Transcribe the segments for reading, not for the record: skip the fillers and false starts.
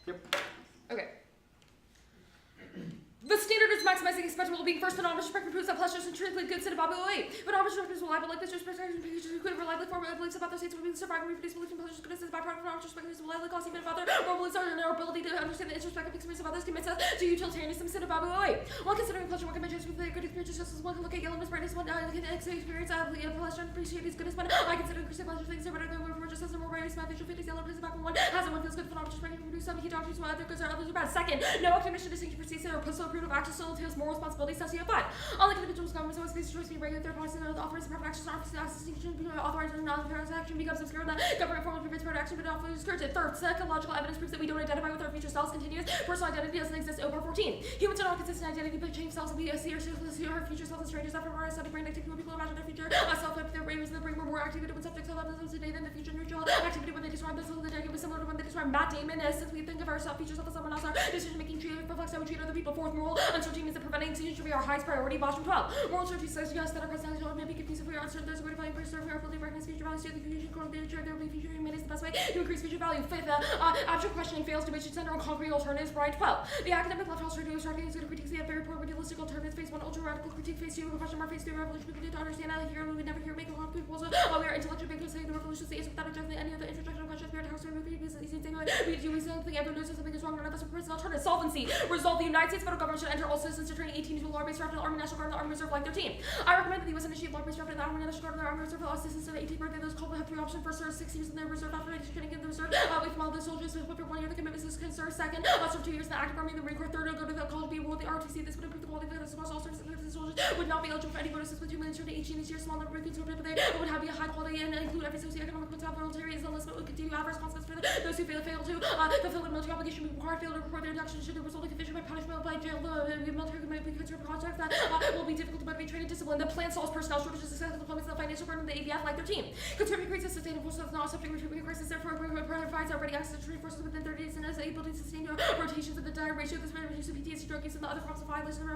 Yep. Okay. The standard is maximizing expected well-being first, but non-respect proves that pleasures and truthfully good set of Babu 8. But non-respect is reliable like this, respect and who could reliably form beliefs about their states will be surviving, reproduce beliefs and pleasures, goodness is byproduct of non-respect is reliably causing even other or beliefs are in our ability to understand the introspective experience of others commits us to utilitarianism set of Babu 8. One considering pleasure, one can measure with the good experience just as one can look at yellowness, brightness, one can experience pleasure and appreciate his goodness, but I consider increasing pleasure things are better than more just as the more brightness, my visual fit is yellow, places back when one has it, one feels good for non-respect and produce some, he doctors while other goods are others are bad. Second, no activation distinction perceived or post approval of action still entails moral responsibility. Society 5. Unlike individuals, governments always face choice being regular third policies and authorities and proper actions are distinction between authorized and non-authorized action becomes obscure and the government formally prevents private action but often discourages. Third, psychological evidence proves that we don't identify with our future selves. Continuous personal identity doesn't exist. Over 14. Humans are not consistent identity but change selves and we see our future selves as strangers after our aesthetic brain activity when people imagine their future self if their brain was in the brain were more activity when subjects have themselves today than the future neutral activity when they describe themselves in the day was similar to when they describe Matt Damon as since we think of ourselves future self as someone else our decision making tree reflects how we treat other people. Fourth, moral uncertainty means that preventing decisions should be our highest priority. Bottom 12. Moral certainty says yes that our personality may be confused if we are uncertain. There's a way to value preserve our ability to recognize future values. The future according to nature, there will be future human is the best way to increase future value. Fifth, abstract questioning fails to which its center on concrete alternatives. Brian 12. The academic left house radio starting is going to critique the very poor realistic alternatives. Phase 1 ultra radical critique. Phase 2 question mark. Phase 3 revolution. People need to understand that here we would never hear make a concrete proposal. We are intellectual beings saying the revolution is the answer without addressing any of the interjectional questions. We are house radio because it's easy to we do something everyone knows something is wrong. None of us are present alternative. Solvency. Resolve the United States federal government should enter all citizens to turn 18 into a law-based draft of the Army National Guard and the Army Reserve like 13. I recommend that the U.S. initiate law-based draft of the Army National Guard and the Army Reserve for all citizens to the 18th birthday. Those called will have 3 options. First, serve 6 years in their reserve after training in the reserve. Wait from all the soldiers with for 1 year. The commitment is concerned. Second, serve 2 years in the active army in the Marine Corps. Third, go to the college, be enrolled in the ROTC. This would improve the quality of the across all services. The soldiers would not be eligible for any bonuses with 2 million turned to 18 this year. Small number of recruits would they would have be a high quality and include every socioeconomic contact voluntary. The enlistment would continue adverse consequences for those who fail to fulfill the military obligation. We require fail to report their induction should the result of conviction by punishment by jail. The military may be considered contracts that will be difficult to motivate training discipline. The plan solves personnel shortages, successful deployments, and the financial burden of the ABF like 13. Conservative creates a sustainable force that's not subject to recruitment crisis. Therefore, provides already access to training forces within 30 days and is able to sustain rotations of the dire ratio. This may reduce the PTSD drug use and the other forms of violence and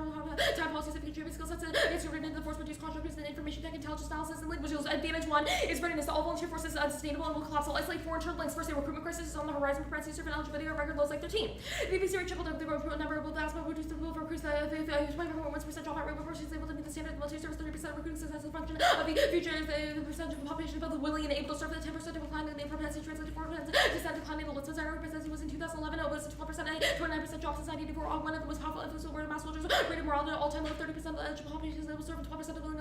time policies of contributing skill sets. It's written into the force reduce contractors and information tech intelligence analysis and language skills. Advantage 1 is readiness. All volunteer forces are unsustainable and will collapse. All isolate foreign turbulence. First, a recruitment crisis is on the horizon. Propensity serve and eligibility are record lows like 13. The BBC rate tripled the recruitment number will last but reduce the rule for recruits. 21% drop out rate before she's able to meet the standard of military service. 30% recruiting success is a function of the future is the percentage of the population of the willing and able to serve. The 10% decline in the propensity translated 4% decline in the list. Desire propensity was in 2011. It was 12%. 29% drops in 1984. One of the most powerful influence over mass soldiers. Rated morale at all time low. 30% of the eligible population is able to serve. 12% of willing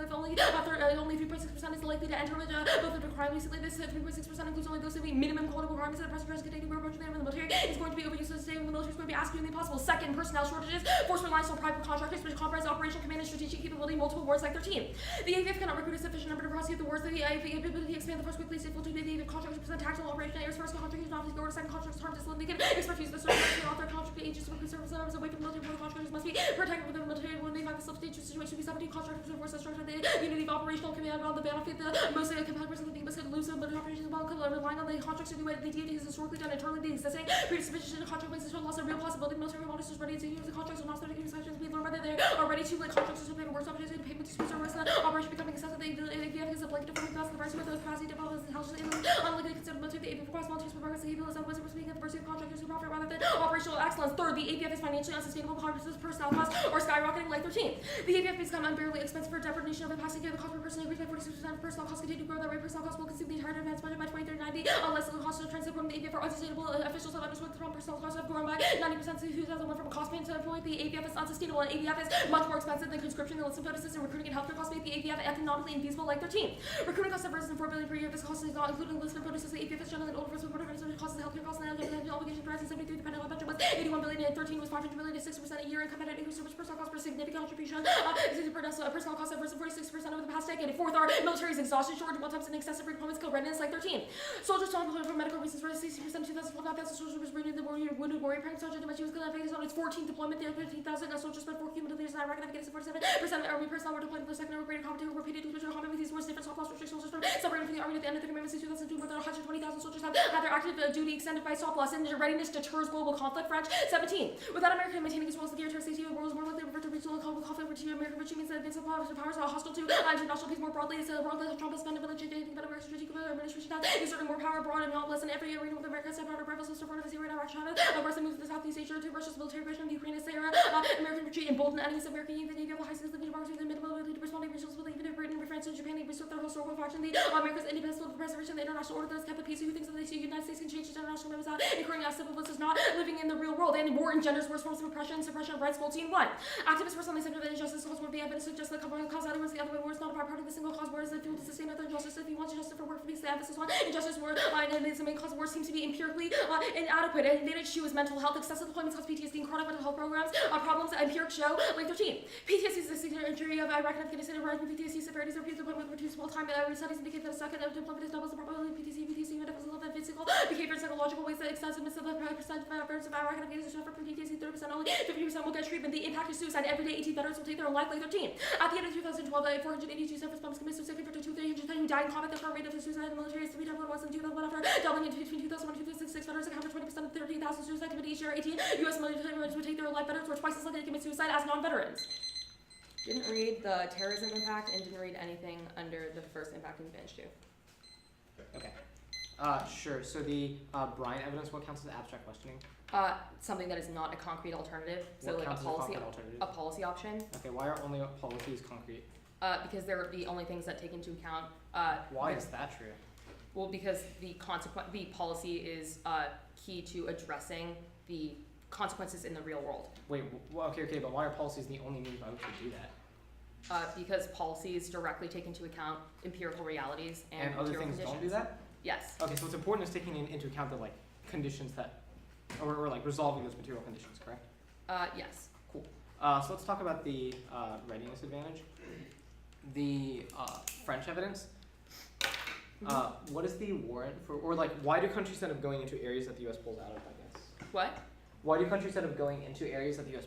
only 3.6% is likely to enter with both of the crime. Recently, this 3.6% includes only those who meet minimum quality requirements that the president containing more approach than in the military. It's going to be overused to stay in the military. It's going to be asking the impossible. Second, personnel shortages. Force reliance on private contractors, which comprise operational command and strategic capability. Multiple wars like 13. The AVF cannot recruit a sufficient number to prosecute the wars. The AVF ability to expand the force quickly. Equal to the AVF contractors present tactical operational areas. First contractors not to go to second contractors harm discipline. They can expect to use the service to author contract agents to recruit services away from the military. Both contractors must be protected within the military when they find themselves in a dangerous situation. Be 17 contractors and forces structure the unity of operational command on the battlefield. The most competitors of the most elusive military operations while relying on the contracts to do what the DoD has historically done internally. The existing predisposition to contract bases to loss of real possibility. Military monitors ready to use the contracts and not starting inspections. We learn whether they are ready to let contractors to play the worst opportunity to pay with disputes or risk the operation becoming excessive. The AVF is a blanket of class the person with the capacity to develop his intelligence unlikely to consider military. The AVF requires volunteers for progress. The AVF is always speaking of diversity of contractors who profit rather than operational excellence. Third, the AVF is financially unsustainable. Contractors' personnel costs are skyrocketing like 13. The AVF has become unbearably expensive for depredation of capacity. The cost per person increased by 46%. Personnel costs continue to grow. That rate personnel costs will consume the entire defense budget by 2030-90 unless the cost of transit from the AVF are unsustainable. Officials have understood the personnel costs have grown by 90% since 2001 from a cost standpoint. The AVF is unsustainable and AVF is much more expensive than conscription, enlistment bonuses, and recruiting and healthcare costs make the AVF economically infeasible like 13. Recruiting costs have risen $4 billion per year. This cost is not including enlistment bonuses. The AVF is generally an older force with costs and healthcare costs and obligation to rise in 73. Depending on budget was 81 billion and 13 was 500 million to 6% a year. And competitive increase service personnel costs for significant contribution. Personnel costs have risen 46% over the past decade. Fourth, our military is exhausted, short, one times and excessive redeployments kill readiness like 13. Soldiers don't employed for medical reasons rose 60% in 2012. 9,000 soldiers was wounded in the wounded warrior prank sergeant and she was killed on its 14th deployment. There 15,000 soldiers spent 4 cumulative years in Iraq and Afghanistan. 47% of the army personnel were deployed in the second or greater combat who repeatedly combat with these wars. Different soft loss restrict soldiers from separate from the army at the end of the commitment since 2002, more than 120,000 soldiers have had their active duty extended by surplus, and their readiness deters global conflict. French. 17. Without America maintaining its roles in the air safety of the world is more likely to revert to regional conflict, which American which means that against the powers are hostile to international peace more broadly. Is the world that Trump has spent ability to anything about America's strategic administration has exerting more power abroad and not less in every arena with America set out of rivals to front of Syria and Iraq, China, Russia moves to Southeast Asia to Russia's military aggression of Ukraine, Syria, American retreat, emboldened enemies of America, the Navy of the high seas, the democracy, the middle ability to respond to regional with even if Britain, France, and Japan, they restore their historical faction, the America's independence, the preservation of the international order that has kept the peace. Who thinks that the United States can change its international members out, incurring as civil bliss is not living in the real world, and war engenders worse forms of oppression, suppression of rights. 14. 1. Activists were suddenly centered that injustice cause war. The evidence suggests that causality was the other way. War is not a part of the single cause. War is the fuel to sustain other injustice. If he wants justice for work, for peace, the emphasis on injustice, war, and the main cause of war seems to be empirically inadequate. And then issue is mental health. Excessive deployments cause PTSD and chronic mental health programs. Problems empiric show. Like 13. PTSD is a severe injury of Iraq and Afghanistan. Rising PTSD severities are repeated deployment with reducible time. Studies indicate that a second of deployment is doubles the probability of PTSD, medical and physical behavior and psychological ways that extensive percent of veterans of Iraq and Afghanistan suffer from PTSD. 30% only. 50% will get treatment. The impact of suicide. Every day, 18 veterans will take their own life. Like 13. At the end of 2012, 482 self bombs committed suicide compared to 310 who died in combat. The current rate of suicide in the military is 3 times what it was in 2001 after doubling into between 2001 and 2006. Veterans account for 20% of 13,000 suicide committed each year. 18. U.S. military veterans would take their own life. Veterans were twice as likely to commit suicide as non-veterans. Didn't read the terrorism impact and didn't read anything under the first impact and advantage too. Okay. Sure. So the Bryant evidence, what counts as abstract questioning? Something that is not a concrete alternative. So What like counts as a policy option. Okay. Why are only policies concrete? Because they're the only things that take into account. Why is that true? Well, because the policy is key to addressing the consequences in the real world. Wait. Okay. But why are policies the only means by which we do that? Because policies directly take into account empirical realities and other things conditions. don't do that? Yes. Okay, so what's important is taking into account the like conditions that, or like resolving those material conditions, correct? Yes. Cool. So let's talk about the readiness advantage. The French evidence. What is the warrant for, or like, why do countries end up going into areas that the U.S. pulls out of? I guess. What? Why do countries end up going into areas that the U.S.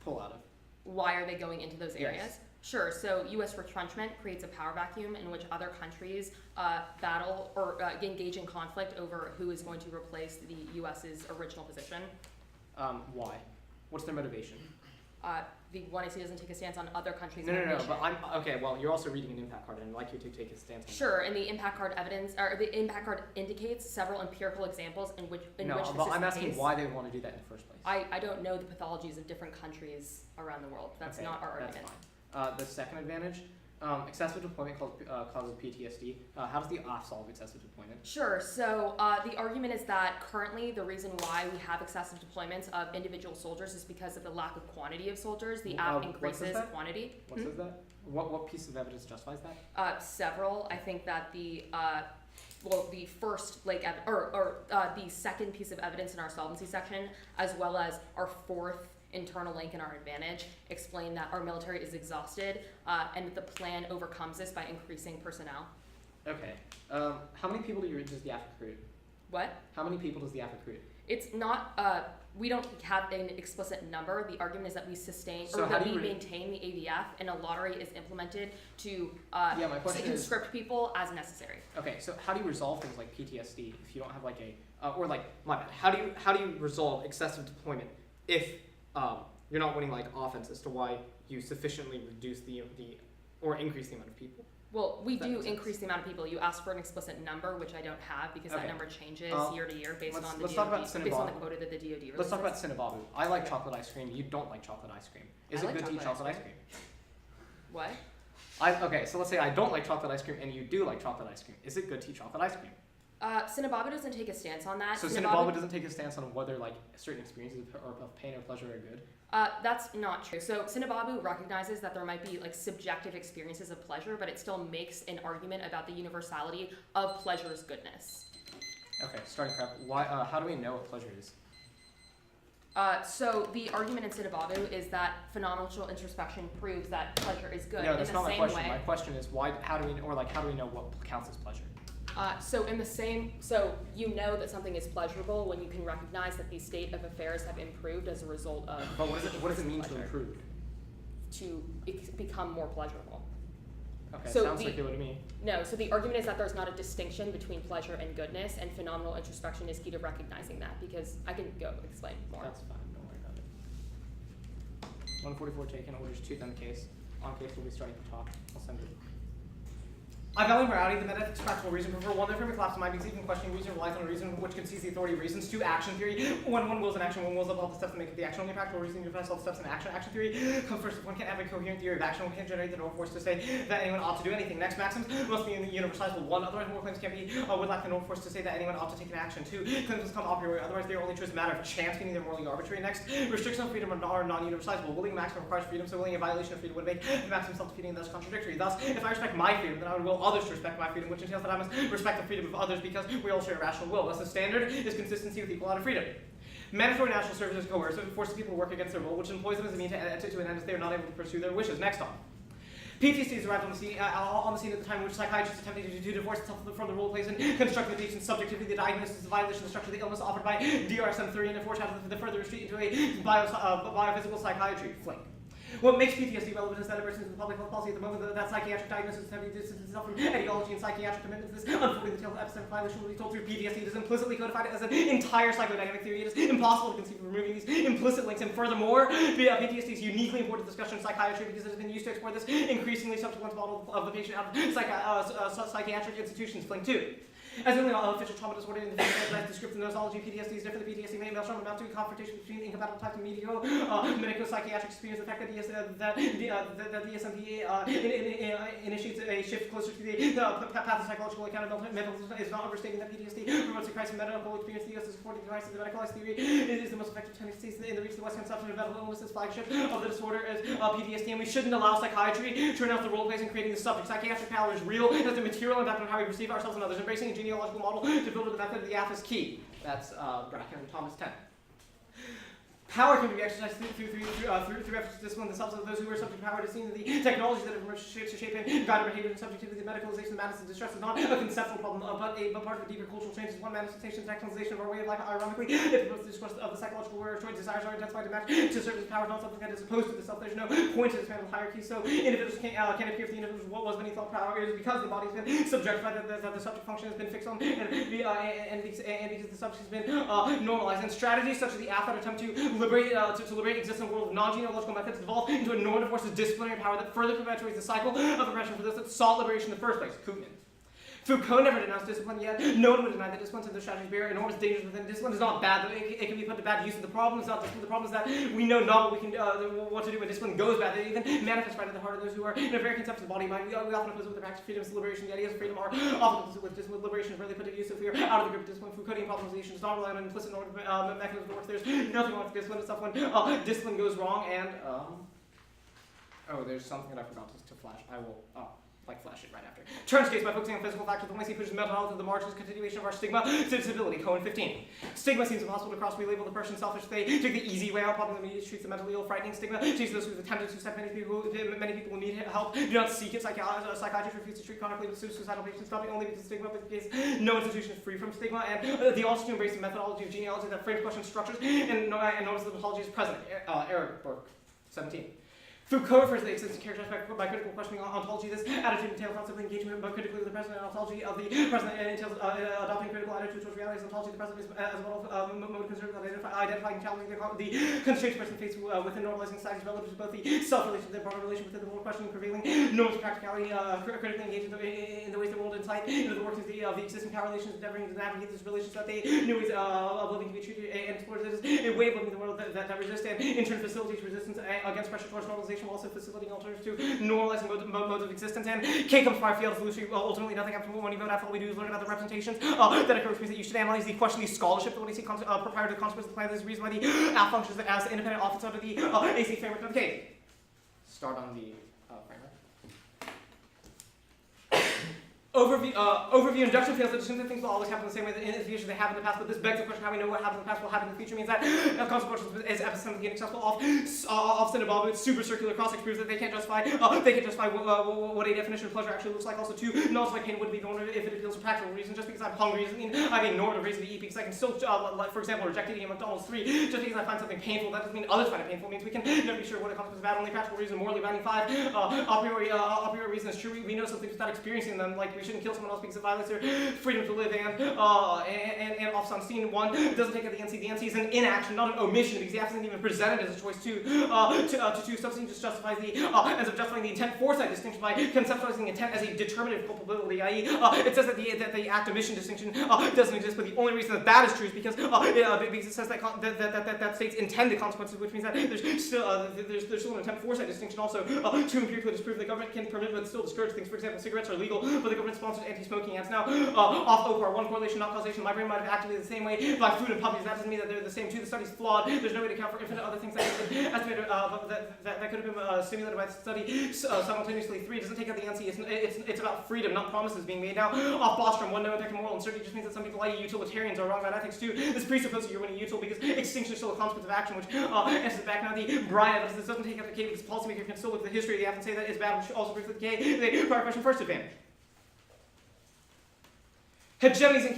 pull out of? Why are they going into those areas? Yes. Sure. So U.S. retrenchment creates a power vacuum in which other countries battle or engage in conflict over who is going to replace the U.S.'s original position. Why? What's their motivation? The 1AC doesn't take a stance on other countries' No, motivation. but I'm okay. Well, you're also reading an impact card, and I'd like you to take a stance on Sure, and the impact card evidence, or the impact card indicates several empirical examples in which this but is I'm the asking case. why they want to do that in the first place. I don't know the pathologies of different countries around the world. That's Okay, not our that's argument. fine. The second advantage, excessive deployment causes PTSD. How does the off solve excessive deployment? Sure. So the argument is that currently the reason why we have excessive deployments of individual soldiers is because of the lack of quantity of soldiers. The app increases quantity. What says that? What piece of evidence justifies that? Several. I think that the first the second piece of evidence in our solvency section, as well as our fourth internal link in our advantage, explain that our military is exhausted and that the plan overcomes this by increasing personnel. Okay. How many people does the AF recruit? What? How many people does the AF recruit? It's not, we don't have an explicit number. The argument is that we sustain, So or that how do we you maintain the AVF and a lottery is implemented to Yeah, my question is- conscript people as necessary. Okay, so how do you resolve things like PTSD if you don't have like how do you resolve excessive deployment if you're not winning like offense as to why you sufficiently reduce or increase the amount of people? Well, we That do makes sense. increase the amount of people. You asked for an explicit number, which I don't have because Okay. that number changes year to year based let's on the talk DoD, about based on the Cinnabon. quota that the DoD releases. Let's talk about Cinnababu. I like Okay. chocolate ice cream. You don't like chocolate ice cream. Is I it like good to eat chocolate chocolate ice ice cream? What? Okay, so let's say I don't like chocolate ice cream and you do like chocolate ice cream. Is it good to eat chocolate ice cream? Cinnababu doesn't take a stance on that. So Cinnababu doesn't take a stance on whether like certain experiences of pain or pleasure are good. That's not true. So Cinnababu recognizes that there might be like subjective experiences of pleasure, but it still makes an argument about the universality of pleasure's goodness. Okay, starting prep. Why? How do we know what pleasure is? So the argument in Cinnababu is that phenomenal introspection proves that pleasure is good. No, in that's the not my same question. way, My question is why? How do we know what counts as pleasure? So you know that something is pleasurable when you can recognize that the state of affairs have improved as a result of. But what does it mean pleasure. to improve? To become more pleasurable. Okay, So sounds like you know what I mean. No, so the argument is that there's not a distinction between pleasure and goodness, and phenomenal introspection is key to recognizing that, because I can go explain more. That's fine, don't worry about it. 144 taken, orders 2 on the case. On case will be starting to talk. I'll send it. I value morality, the metaethics practical reason, prefer one that from collapse mind being even questioning reason relies on a reason which concedes the authority of reasons. 2, action theory. When one wills an action, one wills up all the steps that make it the action. Only practical reason unifies all the steps in action. Action theory comes first. If one can't have a coherent theory of action, one can't generate the no force to say that anyone ought to do anything. Next, maxims must be in the universalizable. 1, otherwise more claims can't be would lack the no force to say that anyone ought to take an action. 2, claims must come a priori, otherwise they are only true as a matter of chance, meaning they're morally arbitrary. Next, restrictions on freedom are non-universalizable. Willing a maximum requires freedom, so willing a violation of freedom would make the maximum self-defeating and thus contradictory. Thus, if I respect my freedom, then I would will others to respect my freedom, which entails that I must respect the freedom of others because we all share a rational will. Thus, the standard is consistency with equal amount of freedom. Mandatory national service is coercive. It forces people to work against their will, which employs them as a means to an end if they are not able to pursue their wishes. Next on. PTSD arrived on the scene at the time in which psychiatrists attempted to divorce itself from the role it plays in constructing the patient's subjectivity. The diagnosis is a violation of the structure of the illness offered by DRSM-3 and forced the further retreat into a biophysical psychiatry. Flink. What makes PTSD relevant is that ever since the public health policy at the moment that psychiatric diagnosis is heavily distanced itself from etiology and psychiatric commitments. This unfolding the tale of epistemic violation will be told through PTSD. It is implicitly codified as an entire psychodynamic theory. It is impossible to conceive of removing these implicit links. And furthermore, PTSD is uniquely important discussion in psychiatry because it has been used to explore this increasingly subsequent model of the patient out of psychiatric institutions. Flink 2. As the only official trauma disorder in the descriptive nosology, PTSD is different than PTSD may trauma amount to a confrontation between incompatible types of medico-psychiatric experience. The fact that the DSM initiates a shift closer to the pathopsychological account of mental is not overstating that PTSD promotes a crisis of medical experience. The U.S. is supporting the crisis of medicalized theory. It is the most effective tendency in the reach of the West conception of mental illness. This flagship of the disorder is PTSD, and we shouldn't allow psychiatry to announce the role it plays in creating the subject. Psychiatric power is real. It has a material impact on how we perceive ourselves and others. Embracing a genealogical model to build the method of the app is key. That's Bracken and Thomas 10. Power can be exercised through efforts to discipline themselves of those who are subject to power to see the technologies that have emerged to shape and guide our behavior and subjectivity. The medicalization of madness and distress is not a conceptual problem, but part of a deeper cultural change. Is one manifestation of technicalization of our way of life. Ironically, it promotes the discourse of the psychological where choice desires are intensified to match to certain power, not something that is opposed to the self. There's no point to this kind of hierarchy. So individuals can't appear if the individual what was beneath thought power. It is because the body has been subjectified that the subject function has been fixed on, and because the subject has been normalized. And strategies such as the app that attempt to liberate exists in a world of non-genealogical methods evolved into a normative force of disciplinary power that further perpetuates the cycle of oppression for those that sought liberation in the first place. Koopman. Foucault never denounced discipline yet. No one would deny that discipline and the strategies bear enormous dangers within. Discipline is not bad, though it can be put to bad use. The problem is not discipline. The problem is that we know not what we can what to do when discipline goes bad. It even manifests right at the heart of those who are in a very conceptual body mind. We often oppose with the practice of freedom and liberation. The ideas of freedom are often opposed with discipline. Liberation is rarely put to use if we are out of the grip of discipline. Foucauldian problematization does not rely on implicit normative mechanisms that work. There's nothing wrong with discipline itself when discipline goes wrong. And there's something that I forgot to flash. I will flash it right after. Turns case by focusing on physical factors, the only pushes mental health to the margins, continuation of our stigma to disability. Cohen 15. Stigma seems impossible to cross. We label the person selfish. They take the easy way out. Popular media treats the mentally ill, frightening stigma. Treats those with attempted suicide. Many people who need help do not seek it. Psychiatrists refuse to treat chronically with suicidal patients, not only because of stigma, but because no institution is free from stigma. And they also embrace the methodology of genealogy that frames question structures and notice the mythology is present. Eric Burke 17. Foucault refers to the existence characterized by critical questioning ontology. This attitude entails not simply engagement but critically with the present, and ontology of the present entails adopting critical attitude towards reality. Ontology of the present is as well mode concerned with identifying and challenging the constraints person faces within normalizing societies relative to both the self-relation and the broader relation within the world, questioning prevailing norms of practicality, critically engaged in the ways the world insight into the workings of the existing power relations, endeavoring to navigate these relations that they new ways of living to be treated and explored. It is a way of living in the world that resists and in turn facilitates resistance against pressure towards normalization, while also facilitating alternatives to normalizing modes of existence. And K comes from our field of illusory. Ultimately, nothing happens when you vote. After all we do is learn about the representations that occur, which means that you should analyze the question, the scholarship that when you see prior to the consequences of the plan. This is the reason why the app functions as independent office under the AC framework of the case. Start on the framework. Overview introduction feels that distinct things will always happen the same way in the future they have in the past, but this begs the question how we know what happens in the past will happen in the future means that consequential is epistemically inaccessible. Often involved with super circular cross proves that they can't justify what a definition of pleasure actually looks like. Also, too, knowledge like pain would be normative if it appeals to practical reason. Just because I'm hungry doesn't mean I have a normative reason to eat, because I can still, for example, reject eating at McDonald's 3 just because I find something painful. That doesn't mean others find it painful. It means we can never be sure what a consequence is bad. Only practical reason, morally binding 5. A priori reason is true. We know some things without experiencing them, like we shouldn't kill someone else because it violates their freedom to live, and Office on Scene 1 doesn't take out the NC. The NC is an inaction, not an omission, because the absence isn't even presented as a choice to substance just justifies ends up justifying the intent foresight distinction by conceptualizing intent as a determinative culpability, i.e. It says that the act omission distinction doesn't exist, but the only reason that is true is because it says that states intend the consequences, which means that there's still an intent foresight distinction also to empirically disprove the government can permit but still discourage things. For example, cigarettes are legal, but the government sponsors anti-smoking ads. Now, off OPAR, one correlation, not causation. My brain might have acted the same way by food and puppies. That doesn't mean that they're the same too. The study's flawed. There's no way to account for infinite other things that could have been estimated, that could have been stimulated by the study simultaneously. 3 doesn't take out the NC. It's about freedom, not promises being made. Now, off Bostrom, one no impact on moral uncertainty just means that some people, i.e. utilitarians, are wrong about ethics too. This presupposes you're winning util because extinction is still a consequence of action, which answers back. Now, the Brian evidence, this doesn't take out the K because policymakers can still look at the history of the act and say that it's bad, which also proves that the K. The prior question first advantage. Hegemony isn't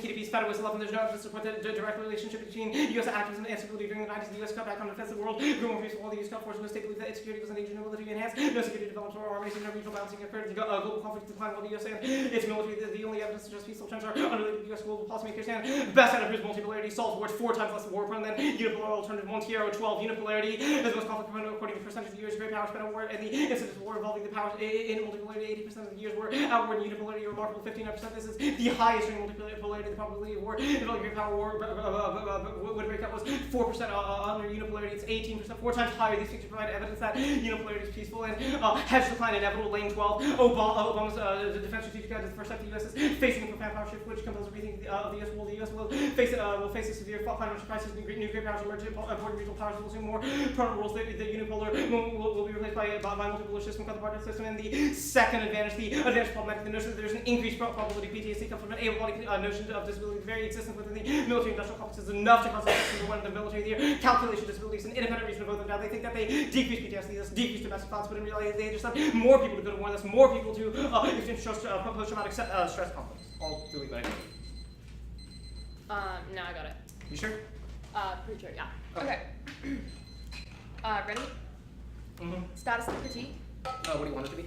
key to peace. Federal was 11. There's no evidence to support the direct relationship between U.S. activism and stability during the 90s. The U.S. cut back on defense of the world. Grew more peaceful. The U.S. cut forces. No state believed that its security was an agent of military enhanced. No security development or armies. No regional balancing occurred. Global conflict declined while the U.S. and its military. The only evidence to suggest peaceful trends are unrelated to U.S. global policymakers. And best out of his multipolarity solves wars 4 times less war prone than unipolar alternative. Montiero 12. Unipolarity is the most conflict prone according to percentage of the years. Great power spent at war and the incidence of war involving the powers in multipolarity. 80% of the years were at war in unipolarity. Remarkable 59%. This is the highest during multipolarity. The probability of war involving great power war would break out was 4% under unipolarity. It's 18%, 4 times higher. These figures provide evidence that unipolarity is peaceful and hedge decline inevitable. Lane 12. Obama's defense strategic guide is the first step the U.S. is facing a profound power shift, which compels a rethink of the U.S. will. The U.S. will face a severe financial crisis. New great powers emerge. Important regional powers will assume more permanent rules. The unipolar will be replaced by multipolar system, cut the partner system. And the second advantage, the advantage problematic, the notion that there's an increased probability PTSD comes from an able-bodied notion of disability. The very existence within the military-industrial complex is enough to cause the one in the military. The calculation disability is an independent reason to vote them down. They think that they decrease PTSD, thus decrease domestic violence, but in reality they just have more people to go to war, thus more people to experience post-traumatic stress conflicts. All delete what I did. Now I got it. You sure? Pretty sure, yeah. Okay. Ready? Mm-hmm. Status of the critique? What do you want it to be?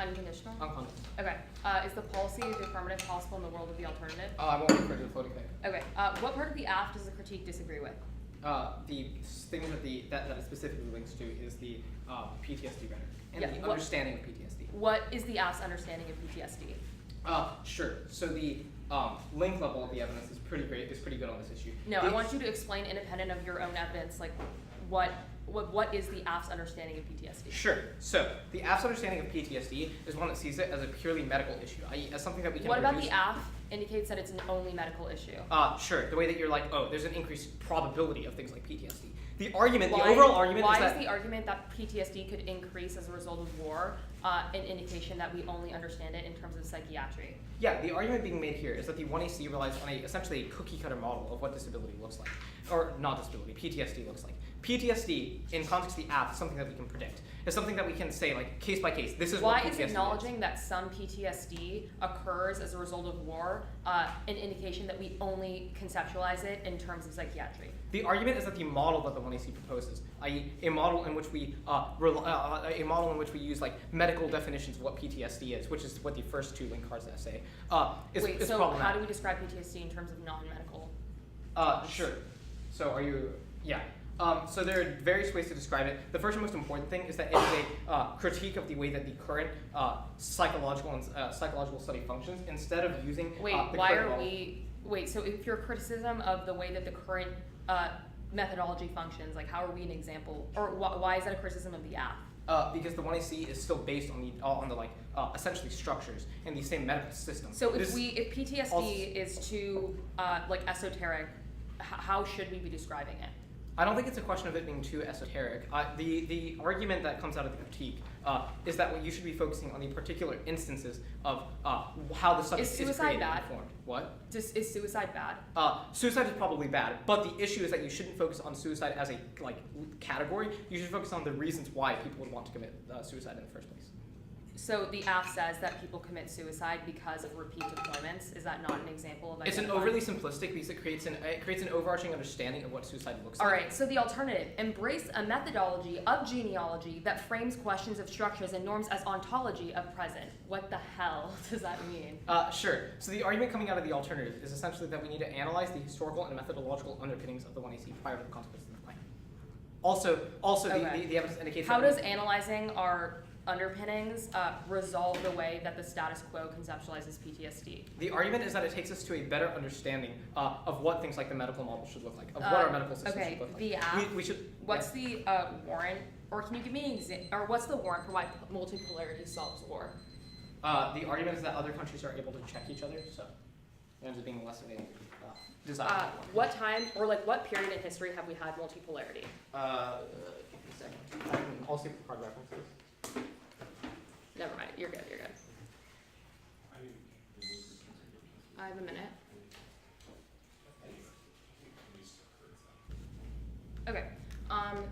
Unconditional? Unconditional. Okay. Is the policy of the affirmative possible in the world of the alternative? I won't refer to the floating thing. Okay. What part of the aft does the critique disagree with? The thing that it specifically links to is the PTSD rhetoric and Yeah, the understanding of PTSD. What is the aft's understanding of PTSD? Sure. So the link level of the evidence is pretty great. Is pretty good on this issue. No, I want you to explain, independent of your own evidence, like what is the aft's understanding of PTSD? Sure. So the aft's understanding of PTSD is one that sees it as a purely medical issue, i.e. as something that we can What about reduce. the aft indicates that it's an only medical issue? Sure. The way that you're like, oh, there's an increased probability of things like PTSD. The argument, Why- the overall argument Why is that... is the argument that PTSD could increase as a result of war an indication that we only understand it in terms of psychiatry? Yeah, the argument being made here is that the 1AC relies on essentially a cookie-cutter model of what disability looks like. Or not disability, PTSD looks like. PTSD, in context of the app, is something that we can predict. It's something that we can say, like, case by case, this is Why what PTSD is acknowledging that some PTSD occurs as a result of war an indication that we only conceptualize it in terms of psychiatry? The argument is that the model that the 1AC proposes, i.e., a model in which we use like medical definitions of what PTSD is, which is what the first 2 link cards say, is so problematic. how do we describe PTSD in terms of non-medical? Sure. So are you? Yeah. So there are various ways to describe it. The first and most important thing is that it is a critique of the way that the current psychological study functions. Instead of using so if your criticism of the way that the current methodology functions, like how are we an example, or why is that a criticism of the app? Because the 1AC is still based on the essentially structures and the same medical system. So if PTSD is too esoteric, how should we be describing it? I don't think it's a question of it being too esoteric. The argument that comes out of the critique is that what you should be focusing on the particular instances of how the subject is created and formed. What? Is suicide bad? Suicide is probably bad, but the issue is that you shouldn't focus on suicide as a category. You should focus on the reasons why people would want to commit suicide in the first place. So the app says that people commit suicide because of repeat deployments. Is that not an example of? It's an overly simplistic because it creates an overarching understanding of what suicide looks like. All right. So the alternative: embrace a methodology of genealogy that frames questions of structures and norms as ontology of present. What the hell does that mean? Sure. So the argument coming out of the alternative is essentially that we need to analyze the historical and methodological underpinnings of the 1AC prior to the consequences of the claim. Also, Okay. the evidence indicates. How does analyzing our underpinnings resolve the way that the status quo conceptualizes PTSD? The argument is that it takes us to a better understanding of what things like the medical model should look like, of what our medical system should look like. The app. We should. What's the warrant, or can you give me an example, or what's the warrant for why multipolarity solves war? The argument is that other countries are able to check each other, so it ends up being less of a desire. What time, or what period in history have we had multipolarity? Give me a second. I'll see the card references. Never mind. You're good. I have a minute. Okay.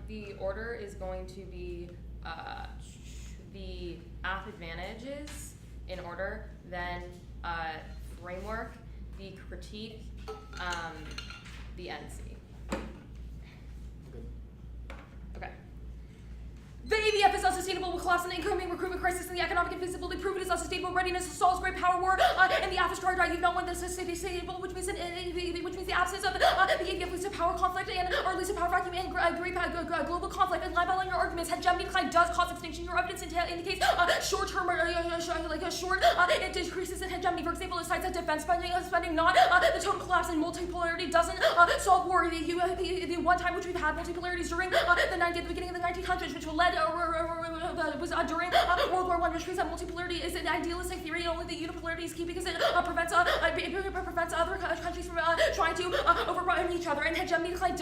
The order is going to be the app advantages in order, then framework, the critique, the NC. Okay. The ABF is unsustainable with collapse and incoming recruitment crisis and the economic invisibility. Prove it is unsustainable. Readiness solves great power war. And the AF is charged. You don't want this to stay sustainable, which means the absence of the ABF leads to power conflict or leads to power vacuum and global conflict. And lie by your arguments. Hegemony decline does cause extinction. Your evidence indicates short-term it decreases in hegemony. For example, it cites that defense spending, not the total collapse in multipolarity doesn't solve war. The one time which we've had multipolarities during the beginning of the 1900s, which led was during World War I, which means that multipolarity is an idealistic theory. Only the unipolarity is key because it prevents other countries from trying to overrun each other. And hegemony decline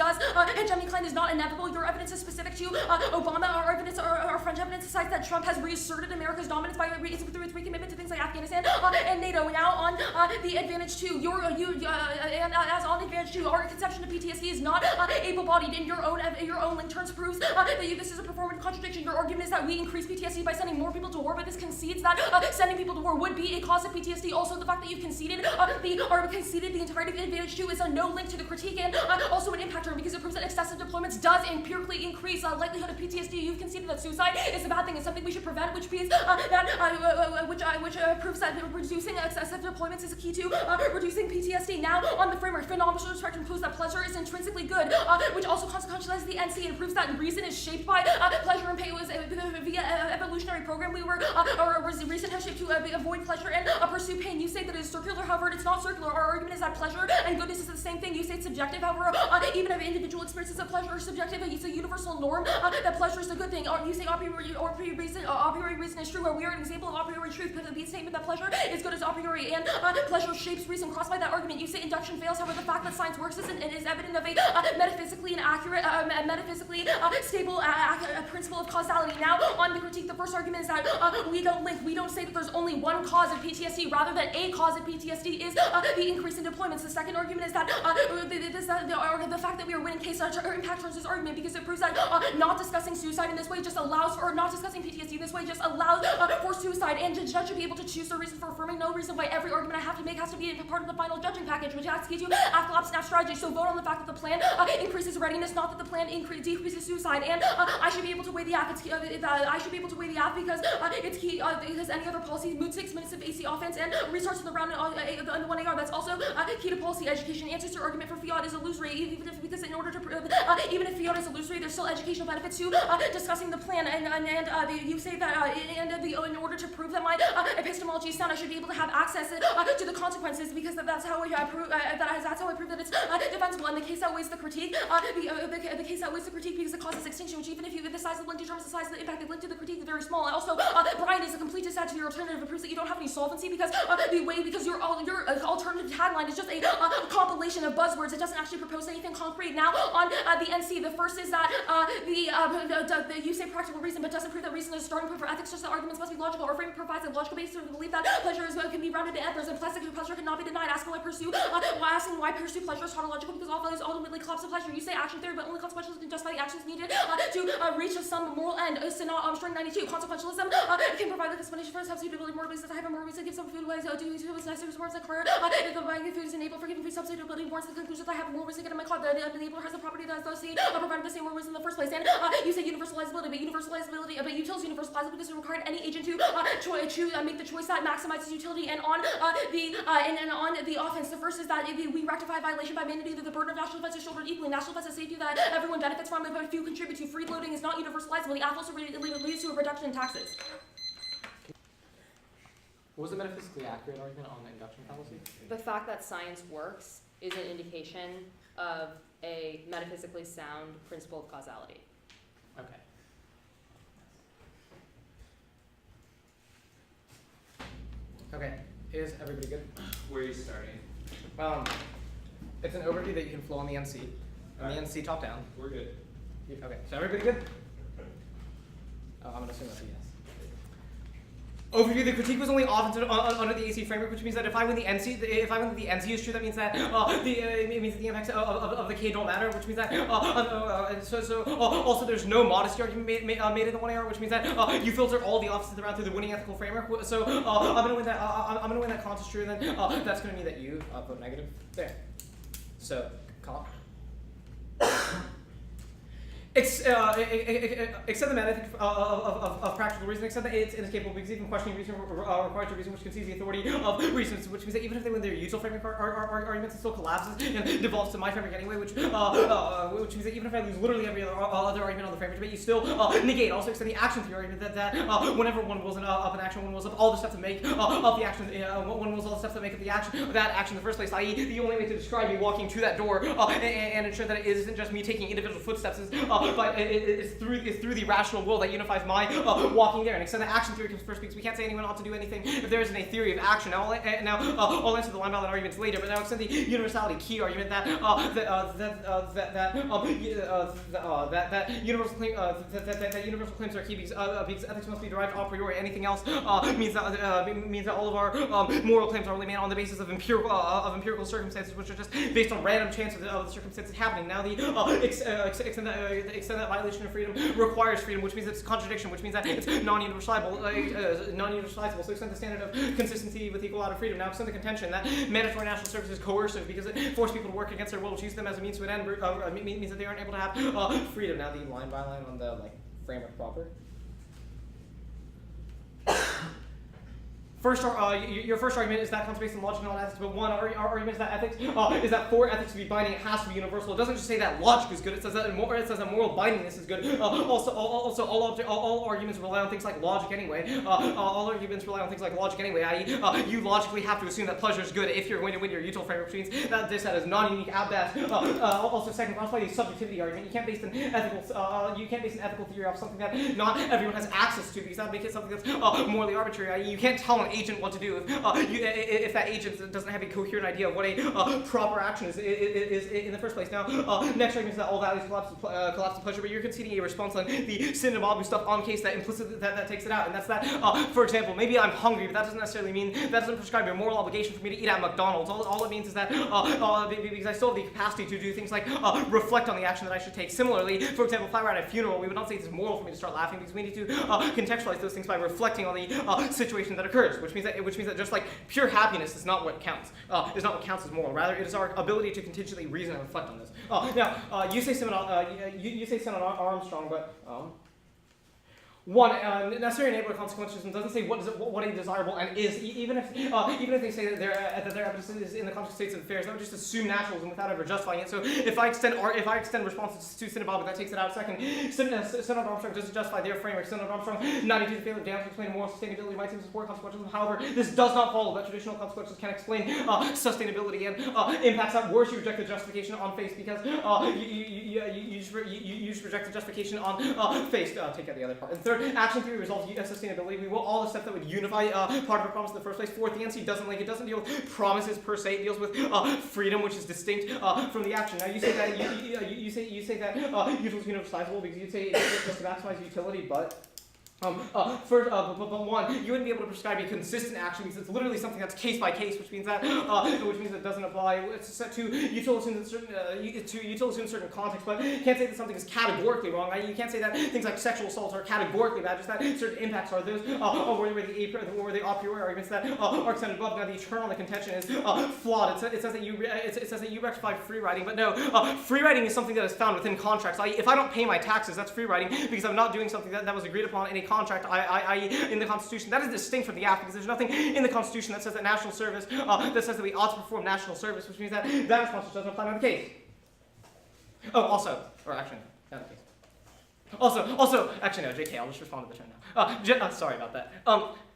is not inevitable. Your evidence is specific to Obama. Our French evidence cites that Trump has reasserted America's dominance by through its recommitment to things like Afghanistan and NATO. Now on the advantage two, as on advantage two, our conception of PTSD is not able-bodied. In your own link turns proves that this is a performative contradiction. Your argument is that we increase PTSD by sending more people to war, but this concedes that sending people to war would be a cause of PTSD. Also, the fact that you've conceded the entirety of advantage two is a no link to the critique and also an impact term because it proves that excessive deployments does empirically increase likelihood of PTSD. You've conceded that suicide is a bad thing. It's something we should prevent, which proves that reducing excessive deployments is a key to reducing PTSD. Now, on the framework, phenomenal spectrum proves that pleasure is intrinsically good, which also consequentializes the NC and proves that reason is shaped by pleasure and pain. Was via evolutionary program we were recent has shaped to avoid pleasure and pursue pain. You say that it is circular, however it's not circular. Our argument is that pleasure and goodness is the same thing. You say it's subjective, however even if individual experiences of pleasure are subjective, it's a universal norm that pleasure is a good thing. You say a priori reason is true, where we are an example of a priori truth because of the statement that pleasure is good as a priori and pleasure shapes reason. Crossed by that argument, you say induction fails, however the fact that science works is evident of a metaphysically and accurate, metaphysically stable principle of causality. Now, on the critique, the first argument is that we don't say that there's only one cause of PTSD, rather that a cause of PTSD is the increase in deployments. The second argument is that the fact that we are winning case impact turns this argument because it proves that not discussing suicide in this way just allows, or not discussing PTSD in this way just allows for suicide, and the judge should be able to choose the reason for affirming. No reason why every argument I have to make has to be part of the final judging package, which has to key to collapse and strategy. So vote on the fact that the plan increases readiness, not that the plan decreases suicide. And I should be able to weigh the app. I should be able to weigh the app because it's key because any other policies, mood 6 minutes of AC offense and restarts in the round on the 1 AR. That's also key to policy education. Answers to your argument for fiat is illusory, because in order to prove even if fiat is illusory, there's still educational benefits to discussing the plan. And you say that in order to prove that my epistemology is sound, I should be able to have access to the consequences because that's how I prove that it's defensible. And the case outweighs the critique. The case outweighs the critique because it causes extinction, which even if the size of the link determines the size of the impact, the link to the critique is very small. And also, Brian is a complete dissent to your alternative. It proves that you don't have any solvency because your alternative tagline is just a compilation of buzzwords. It doesn't actually propose anything concrete. Now on the NC, the first is that you say practical reason, but doesn't prove that reason is a starting point for ethics. Just that arguments must be logical, or framing provides a logical basis to believe that pleasure can be rounded to endless, and pleasure cannot be denied. Asking why pursue pleasure is tautological because all values ultimately collapse to pleasure. You say action theory, but only consequentialism can justify the actions needed to reach some moral end. String 92. Consequentialism can provide the explanation for substitutability. Moral reasons. I have a moral reason to give some food away. So doing so is necessary. Words that occur. If the buying food is enabled for giving food substitutability warrants the conclusion that I have a moral reason to get in my car. The enabler has the property that does provided the same moral reason in the first place. And you say universalizability, but utils universalizable because it required any agent to make the choice that maximizes utility. And on the offense, the first is that we rectify violation by mandating that the burden of national defense is shouldered equally. National defense is safety that everyone benefits from, but few contribute to. Free loading is not universalizable. The act also leads to a reduction in taxes. What was the metaphysically accurate argument on the induction fallacy? The fact that science works is an indication of a metaphysically sound principle of causality. Okay. Okay, is everybody good? Where are you starting? It's an overview that you can flow on the NC. On the NC top down. We're good. Okay, so everybody good? I'm gonna assume that's a yes. Overview: the critique was only often under the AC framework, which means that if I win the NC, the NC is true, that means that it means that the impacts of the K don't matter, which means that also there's no modesty argument made in the 1AR, which means that you filter all the opposites around through the winning ethical framework. So I'm gonna win that. I'm gonna win that const is true, and then that's gonna mean that you vote negative there. So call. Except the method of practical reason, except that it's inescapable because even questioning reason requires a reason which concedes the authority of reasons, which means that even if they win their usual framework arguments, it still collapses and devolves to my framework anyway, which means that even if I lose literally every other argument on the framework debate, you still negate. Also extend the action theory argument that whenever one wills up an action, one wills up all the steps to make up the action, one wills all the steps that make up that action in the first place, i.e. the only way to describe me walking to that door and ensure that it isn't just me taking individual footsteps is but it's through the rational will that unifies my walking there. And extend the action theory comes first because we can't say anyone ought to do anything if there isn't a theory of action. Now I'll answer the line ballot arguments later, but now extend the universality key argument that universal claims are key because ethics must be derived a priori. Anything else means that all of our moral claims are only made on the basis of empirical circumstances, which are just based on random chance of the circumstances happening. Now extend that violation of freedom requires freedom, which means it's a contradiction, which means that it's non-universalizable. So extend the standard of consistency with equal out of freedom. Now extend the contention that mandatory national service is coercive because it forces people to work against their will, which uses them as a means to an end, means that they aren't able to have freedom. Now the line by line on the framework proper. Your first argument is that comes based on logic, not ethics, but one argument is that ethics is that for ethics to be binding, it has to be universal. It doesn't just say that logic is good; it says that moral bindingness is good. Also, all arguments rely on things like logic anyway. All arguments rely on things like logic anyway. I.e., you logically have to assume that pleasure is good if you're going to win your util framework, which means that this set is non-unique at best. Also, second, cross-fighting subjectivity argument. You can't base an ethical theory off something that not everyone has access to, because that makes it something that's morally arbitrary. I.e., you can't tell an agent what to do if that agent doesn't have a coherent idea of what a proper action is in the first place. Now, next argument is that all values collapse to pleasure, but you're conceding a response on the sin and obvious stuff on case that implicitly that takes it out, and that's that. For example, maybe I'm hungry, but that doesn't necessarily mean that doesn't prescribe a moral obligation for me to eat at McDonald's. All it means is that because I still have the capacity to do things like reflect on the action that I should take. Similarly, for example, if I were at a funeral, we would not say it's moral for me to start laughing because we need to contextualize those things by reflecting on the situation that occurs. Which means that just like pure happiness is not what counts. Is not what counts as moral. Rather, it is our ability to contingently reason and reflect on this. Now, you say Senator Armstrong, but One, necessary enabler consequentialism doesn't say what a desirable end is, even if they say that their evidence is in the context of states of affairs. That would just assume naturalism without ever justifying it. So if I extend responses to Cinnabon, that takes it out. Second, Synod Armstrong doesn't justify their framework. Synod Armstrong 92 the failure of dams to explain moral sustainability might seem to support consequentialism. However, this does not follow that traditional consequences can explain sustainability and impacts. At worst, you reject the justification on face because you just reject the justification on face. Take out the other part. And third, action theory resolves sustainability. We will all the steps that would unify part of a promise in the first place. Fourth, the NC doesn't deal with promises per se. It deals with freedom, which is distinct from the action. Now you say that you say that utility is universalizable because you say it's just to maximize utility, but. First, but one, you wouldn't be able to prescribe a consistent action because it's literally something that's case by case, which means it doesn't apply. It's set to utility in certain context, but you can't say that something is categorically wrong. You can't say that things like sexual assaults are categorically bad. Just that certain impacts are those. Where the a priori arguments that are extended above. Now the turn on the contention is flawed. It says that you rectify free riding, but no, free riding is something that is found within contracts. If I don't pay my taxes, that's free riding because I'm not doing something that was agreed upon in a contract, i.e. in the Constitution. That is distinct from the Act because there's nothing in the Constitution that says that national service, that says that we ought to perform national service, which means that response doesn't apply to the case. Oh, also, or actually, not the case. Also, actually no, JK, I'll just respond to the turn now. Sorry about that.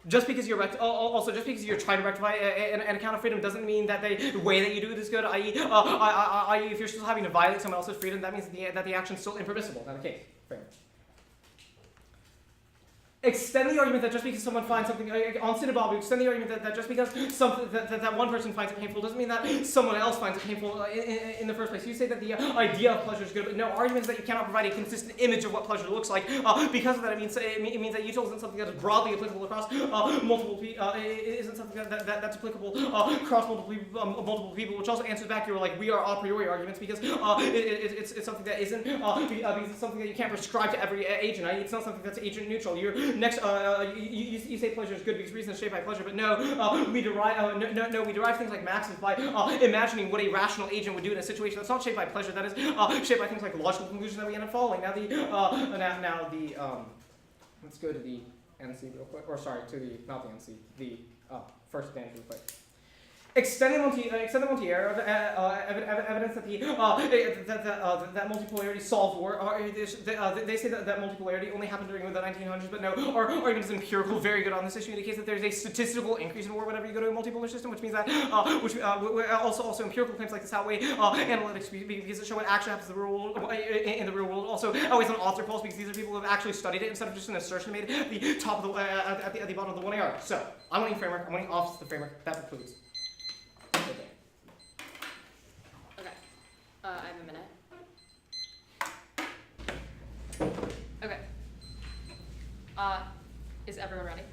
Just because you're trying to rectify an account of freedom doesn't mean that the way that you do it is good. I.e., if you're still having to violate someone else's freedom, that means that the action is still impermissible. Not the case. Framework. Extend the argument that just because someone finds something on Cinnabon, extend the argument that just because that one person finds it painful doesn't mean that someone else finds it painful in the first place. You say that the idea of pleasure is good, but no, argument is that you cannot provide a consistent image of what pleasure looks like. Because of that, it means that util isn't something that is broadly applicable across multiple people. It isn't something that's applicable across multiple people, which also answers back your we are a priori arguments because it's something that isn't because it's something that you can't prescribe to every agent. It's not something that's agent neutral. Next, you say pleasure is good because reason is shaped by pleasure, but no, we derive things like maxims by imagining what a rational agent would do in a situation that's not shaped by pleasure. That is shaped by things like logical conclusions that we end up following. Now let's go to the NC real quick, or sorry, not the NC, the first advantage real quick. Extend the Montier evidence that multipolarity solved war. They say that multipolarity only happened during the 1900s, but no, our argument is empirical, very good on this issue. Indicates that there's a statistical increase in war whenever you go to a multipolar system, which means that also empirical claims like this outweigh analytics because it show what actually happens in the real world. Also always on author polls because these are people who have actually studied it instead of just an assertion made at the top of at the bottom of the 1AR. So I'm winning framework. I'm winning off the framework. That precludes. Okay. I have a minute. Okay. Is everyone ready?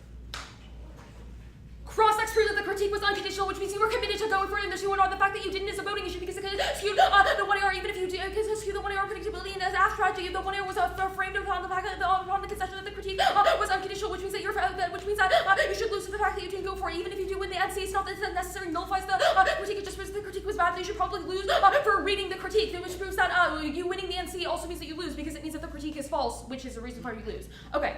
Cross-ex proved that the critique was unconditional, which means you were committed to going for it, and that you were not the fact that you didn't is a voting issue because it could skew the 1AR, even if you do, because it skewed the 1AR predictability and as abstract, the 1AR was framed upon the fact that upon the concession that the critique was unconditional, which means that you should lose to the fact that you didn't go for it, even if you do win the NC. It's not that it necessarily nullifies the critique. It just proves the critique was bad. That you should probably lose for reading the critique, which proves that you winning the NC also means that you lose because it means that the critique is false, which is the reason why you lose. Okay.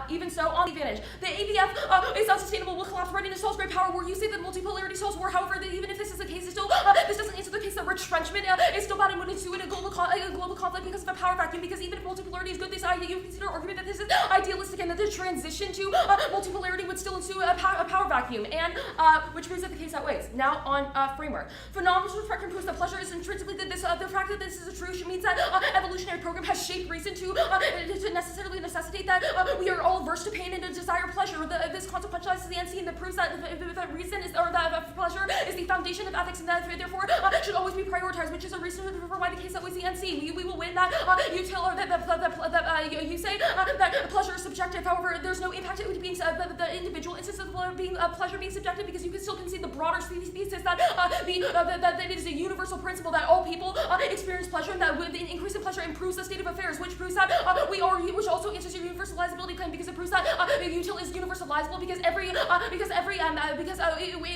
Even so, on the advantage, the ABF is unsustainable. Will collapse right into solves great power war. You say that multipolarity solves war. However, that even if this is the case, it's still this doesn't answer the case that retrenchment is still bad and would ensue in a global conflict because of a power vacuum. Because even if multipolarity is good, this you consider argument that this is idealistic and that the transition to multipolarity would still ensue a power vacuum, and which proves that the case outweighs. Now on framework, phenomenal spectrum proves that pleasure is intrinsically good. This the fact that this is true means that evolutionary program has shaped reason to necessarily necessitate that we are all averse to pain and to desire pleasure. This consequentializes the NC and that proves that the reason is, or that pleasure is the foundation of ethics and that therefore should always be prioritized, which is a reason for why the case outweighs the NC. We will win that you say that pleasure is subjective. However, there's no impact to being the individual instance of pleasure being subjective because you can still concede the broader thesis that that it is a universal principle that all people experience pleasure and that with an increase in pleasure improves the state of affairs, which proves that which also answers your universalizability claim because it proves that util is universalizable because it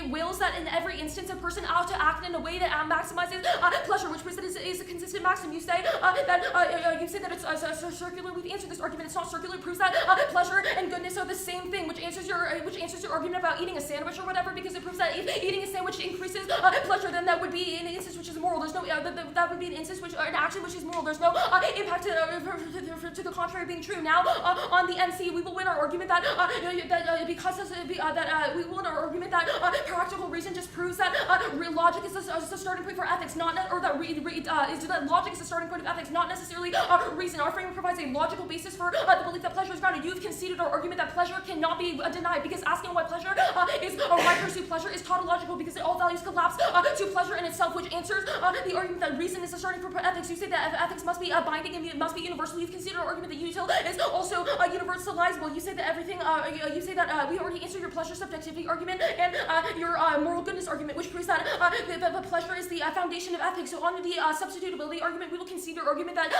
wills that in every instance a person ought to act in a way that maximizes pleasure, which proves that is a consistent maxim. You say that it's circular. We've answered this argument. It's not circular. It proves that pleasure and goodness are the same thing, which answers your argument about eating a sandwich or whatever, because it proves that if eating a sandwich increases pleasure, then that would be an instance which is moral. There's no that would be an instance which an action which is moral. There's no impact to the contrary being true. Now on the NC, we will win our argument that we will win our argument that practical reason just proves that logic is the starting point for ethics, not or that that logic is the starting point of ethics, not necessarily reason. Our framework provides a logical basis for the belief that pleasure is grounded. You've conceded our argument that pleasure cannot be denied because asking why pleasure is or why pursue pleasure is tautological because all values collapse to pleasure in itself, which answers the argument that reason is the starting point for ethics. You say that ethics must be binding and it must be universal. You've considered our argument that util is also universalizable. You say that everything. You say that we already answered your pleasure subjectivity argument and your moral goodness argument, which proves that the pleasure is the foundation of ethics. So on the substitutability argument, we will concede your argument that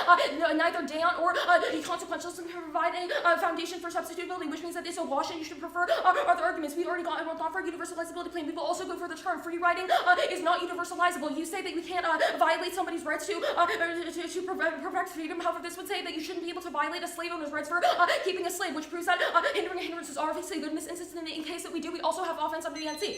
neither Dan or the consequentialism can provide a foundation for substitutability, which means that it's a wash and you should prefer other arguments. We've already gone for a universalizability claim. We will also go for the term free riding is not universalizable. You say that we can't violate somebody's rights to protect freedom. However, this would say that you shouldn't be able to violate a slave owner's rights for keeping a slave, which proves that hindering a hindrance is obviously good in this instance. And in case that we do, we also have offense under the NC.